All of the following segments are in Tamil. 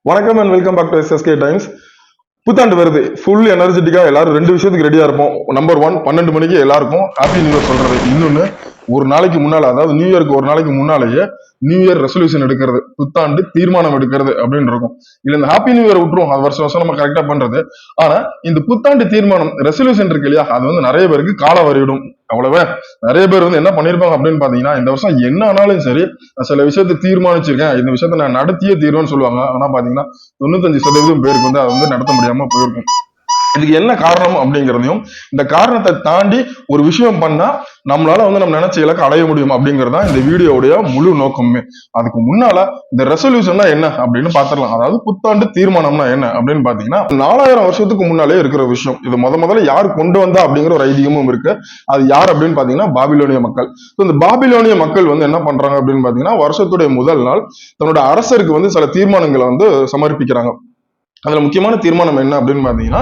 வணக்கம் and welcome back to SSK times. புத்தாண்டு வருது, ஃபுல் எனர்ஜெட்டிக்கா எல்லாரும் ரெண்டு விஷயத்துக்கு ரெடியா இருப்போம். நம்பர் 1, 12 மணிக்கு எல்லாருக்கும் ஹாப்பி நியூ இயர் சொல்றது. இன்னொன்னு, ஒரு நாளைக்கு முன்னால, அதாவது நியூ இயருக்கு ஒரு நாளைக்கு முன்னாலேயே நியூ இயர் ரெசல்யூஷன் எடுக்கிறது, புத்தாண்டு தீர்மானம் எடுக்கிறது அப்படின்னு இருக்கும். இல்ல இந்த ஹாப்பி நியூ இயர் விட்டுரும், அது வருஷம் வருஷம் நம்ம கரெக்டா பண்றது. ஆனா இந்த புத்தாண்டு தீர்மானம் ரெசல்யூஷன் இருக்கு இல்லையா, அது வந்து நிறைய பேருக்கு கால வரையிடும். அவ்வளவே நிறைய பேர் வந்து என்ன பண்ணிருப்பாங்க அப்படின்னு பாத்தீங்கன்னா, இந்த வருஷம் என்ன ஆனாலும் சரி நான் சில விஷயத்தை தீர்மானிச்சிருக்கேன், இந்த விஷயத்த நான் நடத்தியே தீர்வேன்னு சொல்லுவாங்க. ஆனா பாத்தீங்கன்னா 95% பேருக்கு வந்து அதை வந்து நடத்த முடியாம போயிருக்கும். இதுக்கு என்ன காரணம் அப்படிங்கிறதையும், இந்த காரணத்தை தாண்டி ஒரு விஷயம் பண்ணா நம்மளால வந்து நம்ம நினைச்ச இலக்கை அடைய முடியும் அப்படிங்கறதா இந்த வீடியோவுடைய முழு நோக்கமே. அதுக்கு முன்னால இந்த ரெசல்யூஷன்னா என்ன அப்படின்னு பாத்திரலாம். அதாவது புத்தாண்டு தீர்மானம்னா என்ன அப்படின்னு பாத்தீங்கன்னா, 4000 வருஷத்துக்கு முன்னாலே இருக்கிற விஷயம். இது முதல்ல யார் கொண்டு வந்தா அப்படிங்கிற ஒரு ஐதீகமும் இருக்கு. அது யார் அப்படின்னு பாத்தீங்கன்னா பாபிலோனிய மக்கள். இந்த பாபிலோனிய மக்கள் வந்து என்ன பண்றாங்க அப்படின்னு பாத்தீங்கன்னா, வருஷத்துடைய முதல் நாள் தன்னோட அரசருக்கு வந்து சில தீர்மானங்களை வந்து சமர்ப்பிக்கிறாங்க. அதுல முக்கியமான தீர்மானம் என்ன அப்படின்னு பாத்தீங்கன்னா,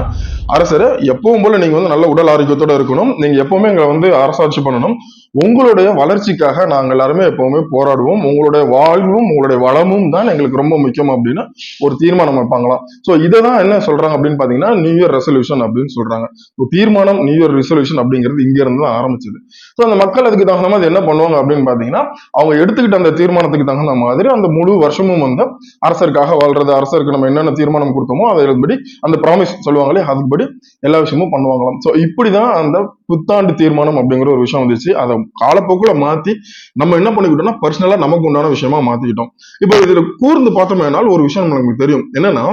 அரசர் எப்பவும் போல நீங்க வந்து நல்ல உடல் ஆரோக்கியத்தோட இருக்கணும், நீங்க எப்பவுமே எங்களை வந்து அரசாட்சி பண்ணணும், உங்களுடைய வளர்ச்சிக்காக நாங்க எல்லாருமே எப்பவுமே போராடுவோம், உங்களுடைய வாழ்வும் உங்களுடைய வளமும் தான் எங்களுக்கு ரொம்ப முக்கியம் அப்படின்னு ஒரு தீர்மானம் வைப்பாங்களாம். சோ இதான் என்ன சொல்றாங்க அப்படின்னு பாத்தீங்கன்னா நியூ இயர் ரெசல்யூஷன் அப்படின்னு சொல்றாங்க. தீர்மானம் நியூ இயர் ரெசல்யூஷன் அப்படிங்கிறது இங்க இருந்து தான் ஆரம்பிச்சது. சோ அந்த மக்கள் அதுக்கு தகுந்த மாதிரி என்ன பண்ணுவாங்க அப்படின்னு பாத்தீங்கன்னா, அவங்க எடுத்துக்கிட்ட அந்த தீர்மானத்துக்கு தகுந்த மாதிரி அந்த முழு வருஷமும் வந்து அரசருக்காக வாழ்றது, அரசருக்கு நம்ம என்னென்ன தீர்மானம் கொடுத்தோமோ அதன்படி அந்த ப்ராமிஸ் சொல்லுவாங்களே அதுபடி எல்லா விஷயமும் பண்ணுவாங்களாம். சோ இப்படிதான் அந்த புத்தாண்டு தீர்மானம் அப்படிங்கிற ஒரு விஷயம் வந்துச்சு. அதை காலப்போக்குல மாத்தி நம்ம என்ன பண்ணிக்கிட்டோம்னா பர்சனலா நமக்கு உண்டான விஷயமா மாத்திக்கிட்டோம். இப்போ இதுல கூர்ந்து பார்த்தோம்னால் ஒரு விஷயம் நமக்கு தெரியும் என்னன்னா,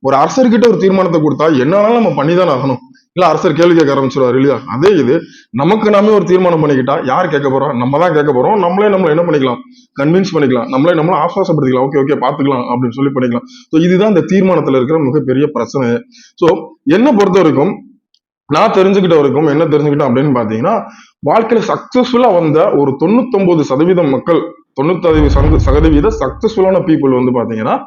ஒரு அரசர்கிட்ட ஒரு தீர்மானத்தை கொடுத்தா என்னாலும் நம்ம பண்ணிதான் ஆகணும். இல்ல அரசர் கேள்வி கேட்க ஆரம்பிச்சிருவாரு இல்லையா? அதே இது நமக்கு நாமே ஒரு தீர்மானம் பண்ணிக்கிட்டா யார் கேட்க போறோம்? நம்ம தான் கேட்க போறோம். நம்மளே நம்மள என்ன பண்ணிக்கலாம், கன்வின்ஸ் பண்ணிக்கலாம், நம்மளே நம்மள ஆசுவாசப்படுத்திக்கலாம். ஓகே ஓகே பாத்துக்கலாம் அப்படின்னு சொல்லி பண்ணிக்கலாம். ஸோ இதுதான் இந்த தீர்மானத்துல இருக்கிற மிகப்பெரிய பிரச்சனை. ஸோ என்ன பொறுத்த வரைக்கும் நான் தெரிஞ்சுக்கிட்ட வரைக்கும் என்ன தெரிஞ்சுக்கிட்டேன் அப்படின்னு பாத்தீங்கன்னா, வாழ்க்கையில சக்சஸ்ஃபுல்லா வந்த ஒரு 99% மக்கள், 95% சக்சஸ்ஃபுல்லான பீப்புள் வந்து பாத்தீங்கன்னா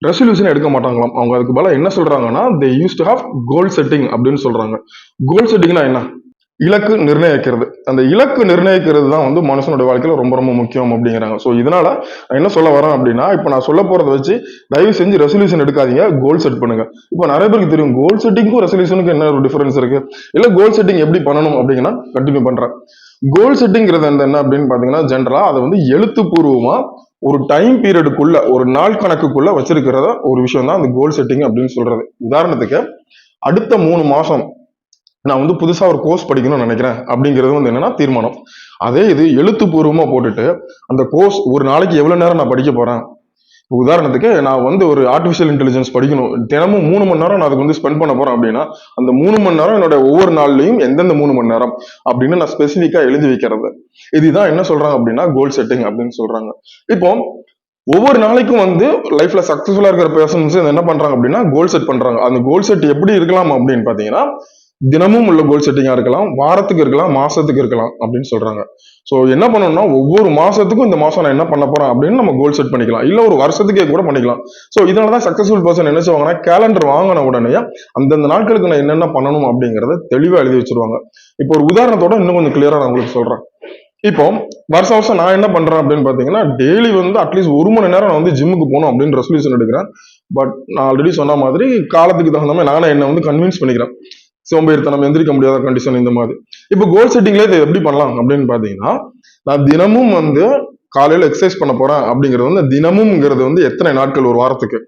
ரெசல்யூஷன் எடுக்க மாட்டாங்களாம். அவங்க அதுக்கு பதிலா என்ன சொல்றாங்கன்னா, they use to have goal setting அப்படின்னு சொல்றாங்க. கோல் செட்டிங்னா என்ன? இலக்கு நிர்ணயிக்கிறது. அந்த இலக்கு நிர்ணயிக்கிறது தான் வந்து மனுஷனோட வாழ்க்கையில ரொம்ப ரொம்ப முக்கியம் அப்படிங்கிறாங்க. ஸோ இதனால நான் என்ன சொல்ல வரேன் அப்படின்னா, இப்போ நான் சொல்ல போறதை வச்சு தயவு செஞ்சு ரெசல்யூஷன் எடுக்காதீங்க, கோல் செட் பண்ணுங்க. இப்போ நிறைய பேருக்கு தெரியும் கோல் செட்டிங்க்கும் ரெசல்யூஷனுக்கு என்ன ஒரு டிஃபரன்ஸ் இருக்கு, இல்ல கோல் செட்டிங் எப்படி பண்ணணும் அப்படிங்கன்னா கண்டினியூ பண்றேன். கோல் செட்டிங்கிறது என்ன அப்படின்னு பாத்தீங்கன்னா, ஜென்ரலா அதை வந்து எழுத்துப்பூர்வமா ஒரு டைம் பீரியடுக்குள்ள, ஒரு நாள் கணக்குக்குள்ள வச்சிருக்கிறத ஒரு விஷயம் தான் அந்த கோல் செட்டிங் அப்படின்னு சொல்றது. உதாரணத்துக்கு அடுத்த 3 மாசம் நான் வந்து புதுசா ஒரு கோர்ஸ் படிக்கணும்னு நினைக்கிறேன் அப்படிங்கிறது வந்து என்னன்னா தீர்மானம். அதே இது எழுத்துப்பூர்வமா போட்டுட்டு அந்த கோர்ஸ் ஒரு நாளைக்கு எவ்வளவு நேரம் நான் படிக்க போறேன். உதாரணத்துக்கு நான் வந்து ஒரு ஆர்டிபிஷியல் இன்டெலிஜென்ஸ் படிக்கணும், தினமும் 3 மணி நேரம் நான் அதுக்கு வந்து ஸ்பெண்ட் பண்ண போறேன் அப்படின்னா அந்த 3 மணி நேரம் என்னோட ஒவ்வொரு நாள்லயும் எந்தெந்த 3 மணி நேரம் அப்படின்னு நான் ஸ்பெசிபிக்கா எழுதி வைக்கிறது. இதுதான் என்ன சொல்றாங்க அப்படின்னா கோல் செட்டிங் அப்படின்னு சொல்றாங்க. இப்போ ஒவ்வொரு நாளைக்கும் வந்து லைஃப்ல சக்சஸ்ஃபுல்லா இருக்கிற பர்சன்ஸ் என்ன பண்றாங்க அப்படின்னா கோல் செட் பண்றாங்க. அந்த கோல் செட் எப்படி இருக்கலாம் அப்படின்னு பாத்தீங்கன்னா, தினமும் உள்ள கோல் செட்டிங்கா இருக்கலாம், வாரத்துக்கு இருக்கலாம், மாசத்துக்கு இருக்கலாம் அப்படின்னு சொல்றாங்க. சோ என்ன பண்ணணும்னா ஒவ்வொரு மாசத்துக்கும் இந்த மாசம் நான் என்ன பண்ண போறேன் அப்படின்னு நம்ம கோல் செட் பண்ணிக்கலாம், இல்ல ஒரு வருஷத்துக்கே கூட பண்ணிக்கலாம். சோ இதனாலதான் சக்சஸ்ஃபுல் பர்சன் என்ன செய்வாங்கன்னா, கேலண்டர் வாங்கின உடனே அந்தந்த நாட்களுக்கு நான் என்னென்ன பண்ணணும் அப்படிங்கறத தெளிவா எழுதி வச்சிருவாங்க. இப்போ ஒரு உதாரணத்தோட இன்னும் கொஞ்சம் கிளியரா நான் உங்களுக்கு சொல்றேன். இப்போ வருஷம் வருஷம் நான் என்ன பண்றேன் அப்படின்னு பாத்தீங்கன்னா, டெய்லி வந்து அட்லீஸ்ட் 1 மணி நேரம் நான் வந்து ஜிம்முக்கு போகணும் அப்படின்னு ரெசல்யூஷன் எடுக்கிறேன். பட் நான் ஆல்ரெடி சொன்ன மாதிரி காலத்துக்கு தகுந்த மாதிரி நானே என்ன வந்து கன்வின்ஸ் பண்ணிக்கிறேன். சோம்பேறித்தனம், எந்திரிக்க முடியாத கண்டிஷன், இந்த மாதிரி. இப்போ கோல் செட்டிங்ல இதை எப்படி பண்ணலாம் அப்படின்னு பாத்தீங்கன்னா, நான் தினமும் வந்து காலையில எக்ஸசைஸ் பண்ண போறேன் அப்படிங்கிறது வந்து தினமும்ங்கிறது வந்து எத்தனை நாட்கள் ஒரு வாரத்துக்கு,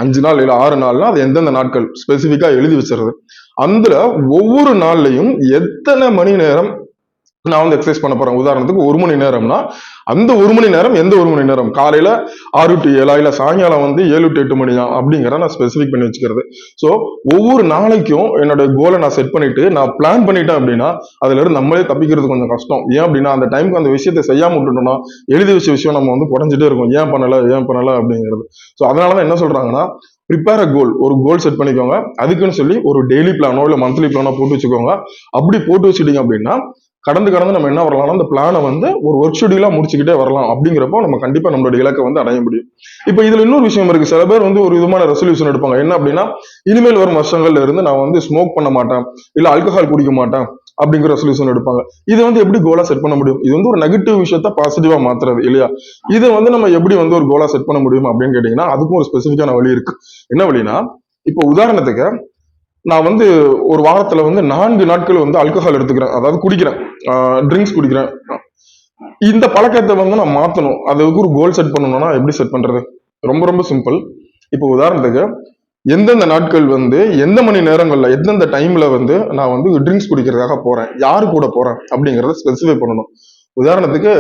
5 நாள் இல்ல 6 நாள்னா அது எந்தெந்த நாட்கள் ஸ்பெசிபிக்கா எழுதி வச்சிருது. அதுல ஒவ்வொரு நாள்லயும் எத்தனை மணி நேரம் நான் வந்து எக்ஸசைஸ் பண்ண போறேன். உதாரணத்துக்கு 1 மணி நேரம்னா அந்த 1 மணி நேரம் எந்த 1 மணி நேரம், காலையில 6 to 7 இல்ல சாயங்காலம் வந்து 7 to 8 மணி அப்படிங்கிற நான் ஸ்பெசிபிக் பண்ணி வச்சுக்கிறது. ஸோ ஒவ்வொரு நாளைக்கும் என்னோட கோலை நான் செட் பண்ணிட்டு நான் பிளான் பண்ணிட்டேன் அப்படின்னா அதுல இருந்து நம்மளே தப்பிக்கிறது கொஞ்சம் கஷ்டம். ஏன் அப்படின்னா அந்த டைமுக்கு அந்த விஷயத்தை செய்யாம விட்டுட்டோம்னா எழுதி வச்ச விஷயம் நம்ம வந்து குறைஞ்சிட்டே இருக்கும், ஏன் பண்ணல அப்படிங்கிறது. ஸோ அதனாலதான் என்ன சொல்றாங்கன்னா, ப்ரிப்பேர் அ கோல், ஒரு கோல் செட் பண்ணிக்கோங்க. அதுக்குன்னு சொல்லி ஒரு டெய்லி பிளானோ இல்ல மந்த்லி பிளானோ போட்டு வச்சுக்கோங்க. அப்படி போட்டு வச்சுட்டீங்க அப்படின்னா கடந்து நம்ம என்ன வரலாம்னா அந்த பிளானை வந்து ஒரு ஒர்க் ஷெடியூலா முடிச்சுக்கிட்டே வரலாம். அப்படிங்கிறப்போ நம்ம கண்டிப்பா நம்மளோட இலக்கை வந்து அடைய முடியும். இப்போ இதுல இன்னொரு விஷயம் இருக்கு. சில பேர் வந்து ஒரு விதமான ரெசல்யூஷன் எடுப்பாங்க. என்ன அப்படின்னா, இனிமேல் வரும் வருஷங்கள்ல இருந்து நான் வந்து ஸ்மோக் பண்ண மாட்டேன், இல்ல ஆல்கஹால் குடிக்க மாட்டேன், அப்படிங்கிற ரெசல்யூஷன் எடுப்பாங்க. இதை வந்து எப்படி கோலா செட் பண்ண முடியும்? இது வந்து ஒரு நெகட்டிவ் விஷயத்த பாசிட்டிவா மாத்துறது இல்லையா? இதை வந்து நம்ம எப்படி வந்து ஒரு கோலா செட் பண்ண முடியும் அப்படின்னு கேட்டீங்கன்னா, அதுக்கும் ஒரு ஸ்பெசிஃபிக்கான வழி இருக்கு. என்ன வழினா, இப்போ உதாரணத்துக்கு நான் வந்து ஒரு வாரத்துல வந்து 4 நாட்கள் வந்து ஆல்கஹால் எடுத்துக்கிறேன், அதாவது குடிக்கிறேன், ட்ரிங்க்ஸ் குடிக்கிறேன். இந்த பழக்கத்தை வந்து நான் மாத்தணும், அதுக்கு ஒரு கோல் செட் பண்ணணும்னா எப்படி செட் பண்றது? ரொம்ப ரொம்ப சிம்பிள். இப்போ உதாரணத்துக்கு எந்தெந்த நாட்கள் வந்து எந்த மணி நேரங்கள்ல எந்தெந்த டைம்ல வந்து நான் வந்து ட்ரிங்க்ஸ் குடிக்கிறதுக்காக போறேன், யாரு கூட போறேன் அப்படிங்கறத ஸ்பெசிஃபை பண்ணணும். உதாரணத்துக்கு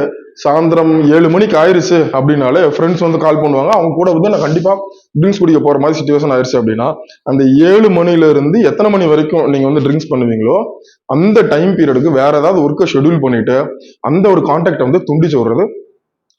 சாயந்தரம் 7 மணிக்கு ஆயிருச்சு அப்படின்னாலே ஃப்ரெண்ட்ஸ் வந்து கால் பண்ணுவாங்க, அவங்க கூட வந்து நான் கண்டிப்பா ட்ரிங்க்ஸ் குடிக்க போற மாதிரி சுச்சுவேஷன் ஆயிருச்சு அப்படின்னா, அந்த 7 மணில இருந்து எத்தனை மணி வரைக்கும் நீங்க வந்து ட்ரிங்க்ஸ் பண்ணுவீங்களோ அந்த டைம் பீரியடுக்கு வேற ஏதாவது ஒர்க்கை ஷெட்யூல் பண்ணிட்டு அந்த ஒரு கான்டாக்ட் வந்து துண்டிச்சு விடுறது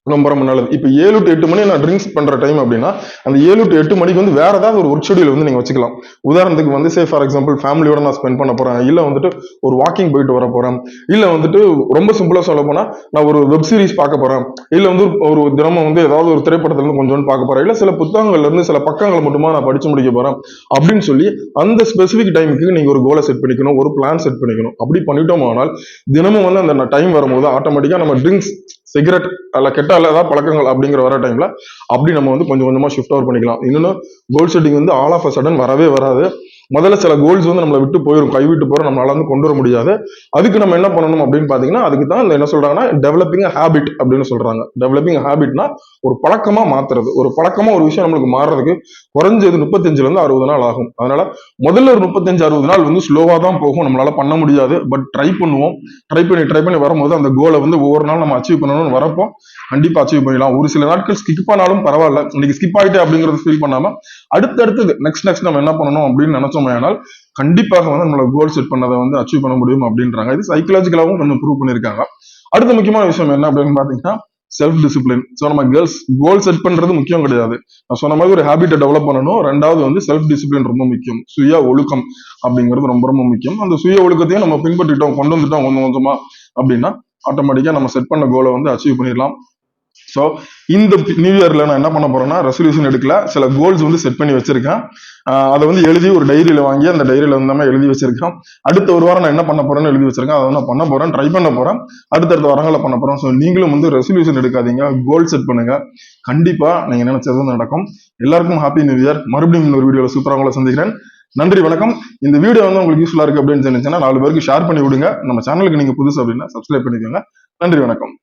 ரொம்ப ரொம்ப நல்லது. இப்போ 7 to 8 மணி நான் ட்ரிங்க்ஸ் பண்ற டைம் அப்படின்னா, அந்த 7 to 8 மணிக்கு வந்து வேற ஏதாவது ஒரு ஒர்க் ஷெட்யூல் வந்து நீங்க வச்சுக்கலாம். உதாரணத்துக்கு வந்து ஃபார் எக்ஸாம்பிள் ஃபேமிலியோட நான் ஸ்பெண்ட் பண்ண போறேன், இல்ல வந்துட்டு ஒரு வாக்கிங் போயிட்டு வர போறேன், இல்ல வந்துட்டு ரொம்ப சிம்பிளா சொல்ல போனா நான் ஒரு வெப் சீரிஸ் பார்க்க போறேன், இல்ல வந்து ஒரு தினமும் வந்து ஏதாவது ஒரு திரைப்படத்துல இருந்து கொஞ்சம் பார்க்க போறேன், இல்ல சில புத்தகங்கள்ல இருந்து சில பக்கங்களை மட்டுமா நான் படிச்சு முடிக்க போறேன் அப்படின்னு சொல்லி அந்த ஸ்பெசிபிக் டைமுக்கு நீங்க ஒரு கோலை செட் பண்ணிக்கணும், ஒரு பிளான் செட் பண்ணிக்கணும். அப்படி பண்ணிட்டோமானால் தினமும் வந்து அந்த டைம் வரும்போது ஆட்டோமேட்டிக்கா நம்ம ட்ரிங்க்ஸ், சிகரெட் அல்ல கெட்ட ஏதாவது பழக்கங்கள் அப்படிங்கிற வர டைம்ல அப்படி நம்ம வந்து கொஞ்சம் கொஞ்சமா ஷிஃப்ட் ஓவர் பண்ணிக்கலாம். இன்னொன்னு, கோல் செட்டிங் வந்து ஆல் ஆஃப் அ சடன் வரவே வராது. முதல்ல சில கோல்ஸ் வந்து நம்மளை விட்டு போயிடும், கைவிட்டு போற நம்மளால வந்து கொண்டு வர முடியாது. அதுக்கு நம்ம என்ன பண்ணணும் அப்படின்னு பாத்தீங்கன்னா, அதுக்கு தான் என்ன சொல்றாங்கன்னா டெவலப்பிங் ஹேபிட் அப்படின்னு சொல்றாங்க. டெவலப்பிங் ஹேபிட்னா ஒரு பழக்கமா மாத்துறது. ஒரு பழக்கமா ஒரு விஷயம் நம்மளுக்கு மாறுறதுக்கு குறைஞ்சது 35 இருந்து 60 நாள் ஆகும். அதனால முதல்ல ஒரு 35-60 நாள் வந்து ஸ்லோவா தான் போகும், நம்மளால பண்ண முடியாது. பட் ட்ரை பண்ணுவோம். ட்ரை பண்ணி வரும்போது அந்த கோலை வந்து ஒவ்வொரு நாள் நம்ம அச்சீவ் பண்ணணும்னு வரப்போ கண்டிப்பா அச்சீவ் பண்ணிடலாம். ஒரு சில நாட்கள் ஸ்கிப் பண்ணாலும் பரவாயில்ல, இன்னைக்கு ஸ்கிப் ஆயிட்டு அப்படிங்கறது ஃபீல் பண்ணாம அடுத்தடுத்தது நெக்ஸ்ட் நம்ம என்ன பண்ணணும் அப்படின்னு நினைச்சோம்னால் கண்டிப்பாக வந்து நம்மளோட கோல் செட் பண்ணதை வந்து அச்சீவ் பண்ண முடியும் அப்படின்றாங்க. இது சைக்கலாஜிக்கலாவும் கொஞ்சம் ப்ரூவ் பண்ணியிருக்காங்க. அடுத்த முக்கியமான விஷயம் என்ன அப்படின்னு பாத்தீங்கன்னா செல்ஃப் டிசிப்ளின். ஸோ நம்ம கேர்ள்ஸ் கோல் செட் பண்றது முக்கியம் கிடையாது, நான் சொன்ன மாதிரி ஒரு ஹேபிட்டை டெவலப் பண்ணணும். ரெண்டாவது வந்து செல்ஃப் டிசிப்ளின் ரொம்ப முக்கியம், சுய ஒழுக்கம் அப்படிங்கிறது ரொம்ப ரொம்ப முக்கியம். அந்த சுய ஒழுக்கத்தையும் நம்ம பின்பற்றிட்டோம், கொண்டு வந்துட்டோம் கொஞ்சம் கொஞ்சமா அப்படின்னா ஆட்டோமேட்டிக்கா நம்ம செட் பண்ண கோலை வந்து அச்சீவ் பண்ணிடலாம். ஸோ இந்த நியூ இயர்ல நான் என்ன பண்ண போறேன்னா ரெசல்யூஷன் எடுக்கல, சில கோல்ஸ் வந்து செட் பண்ணி வச்சிருக்கேன். அதை வந்து எழுதி ஒரு டைரியில வாங்கி அந்த டைரியில வந்து எழுதி வச்சிருக்கேன். அடுத்த ஒரு வாரம் நான் என்ன பண்ண போறேன்னு எழுதி வச்சிருக்கேன், அதை நான் பண்ண போறேன், ட்ரை பண்ண போறேன், அடுத்தடுத்த வாரங்களை பண்ண போறேன். ஸோ நீங்களும் வந்து ரெசல்யூஷன் எடுக்காதீங்க, கோல் செட் பண்ணுங்க, கண்டிப்பா நீங்க நினைச்சது நடக்கும். எல்லாருக்கும் ஹாப்பி நியூ இயர். மறுபடியும் இந்த ஒரு வீடியோல சூப்பரா உங்களை சந்திக்கிறேன். நன்றி, வணக்கம். இந்த வீடியோ வந்து உங்களுக்கு யூஸ்ஃபுல்லா இருக்கு அப்படின்னு நினைச்சேன்னா 4 பேருக்கு ஷேர் பண்ணி விடுங்க. நம்ம சேனலுக்கு நீங்க புதுசு அப்படின்னா சப்ஸ்கிரைப் பண்ணிக்கோங்க. நன்றி, வணக்கம்.